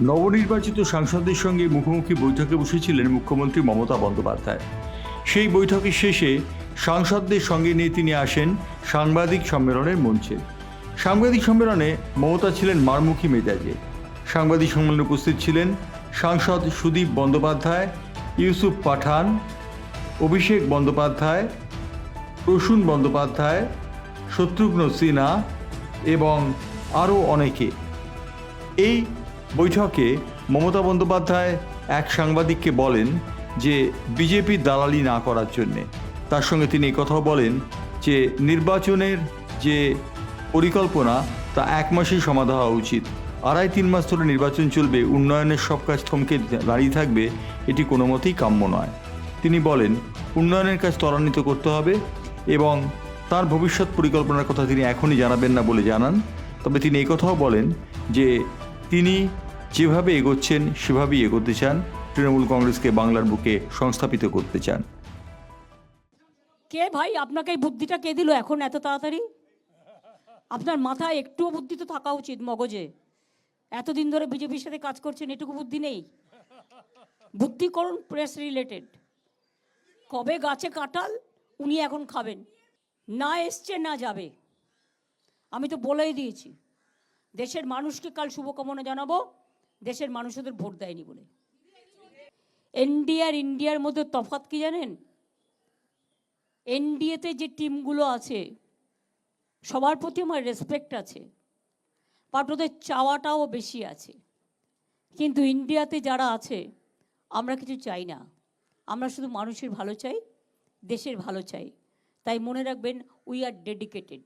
নবনির্বাচিত সাংসদদের সঙ্গে মুখোমুখি বৈঠকে বসেছিলেন মুখ্যমন্ত্রী মমতা বন্দ্যোপাধ্যায়। সেই বৈঠকের শেষে সাংসদদের সঙ্গে নিয়ে তিনি আসেন সাংবাদিক সম্মেলনের মঞ্চে। সাংবাদিক সম্মেলনে মমতা ছিলেন মারমুখী মেজাজে। সাংবাদিক সম্মেলনে উপস্থিত ছিলেন সাংসদ সুদীপ বন্দ্যোপাধ্যায়, ইউসুফ পাঠান, অভিষেক বন্দ্যোপাধ্যায়, প্রসূন বন্দ্যোপাধ্যায়, শত্রুঘ্ন সিনহা এবং আরও অনেকে। এই বৈঠকে মমতা বন্দ্যোপাধ্যায় এক সাংবাদিককে বলেন যে বিজেপির দালালি না করার জন্যে। তার সঙ্গে তিনি কথাও বলেন যে নির্বাচনের যে পরিকল্পনা তা 1 মাসেই সমাধা হওয়া উচিত। 2.5-3 মাস ধরে নির্বাচন চলবে, উন্নয়নের সব কাজ থমকে দাঁড়িয়ে থাকবে, এটি কোনো মতেই কাম্য নয়। তিনি বলেন উন্নয়নের কাজ ত্বরান্বিত করতে হবে এবং তার ভবিষ্যৎ পরিকল্পনার কথা তিনি এখনই জানাবেন না বলে জানান। তবে তিনি এই কথাও বলেন যে তিনি যেভাবে এগোচ্ছেন সেভাবেই এগোতে চান, তৃণমূল কংগ্রেসকে বাংলার বুকে সংস্থাপিত করতে চান। কে ভাই আপনাকে এই বুদ্ধিটা কে দিল এখন এত তাড়াতাড়ি? আপনার মাথায় একটুও বুদ্ধি তো থাকা উচিত মগজে। এতদিন ধরে বিজেপির সাথে কাজ করছেন, এটুকু বুদ্ধি নেই? বুদ্ধি করুন প্রেস রিলেটেড। কবে গাছে কাঁঠাল উনি এখন খাবেন? না এসছে না যাবে। আমি তো বলেই দিয়েছি, দেশের মানুষকে কাল শুভকামনা জানাবো, দেশের মানুষ ওদের ভোট দেয়নি বলে। এনডিএ আর ইন্ডিয়ার মধ্যে তফাৎ কি জানেন? এনডিএতে যে টিমগুলো আছে সবার প্রতি আমার রেসপেক্ট আছে, বাট ওদের চাওয়াটাও বেশি আছে। কিন্তু ইন্ডিয়াতে যারা আছে আমরা কিছু চাই না, আমরা শুধু মানুষের ভালো চাই, দেশের ভালো চাই। তাই মনে রাখবেন, উই আর ডেডিকেটেড।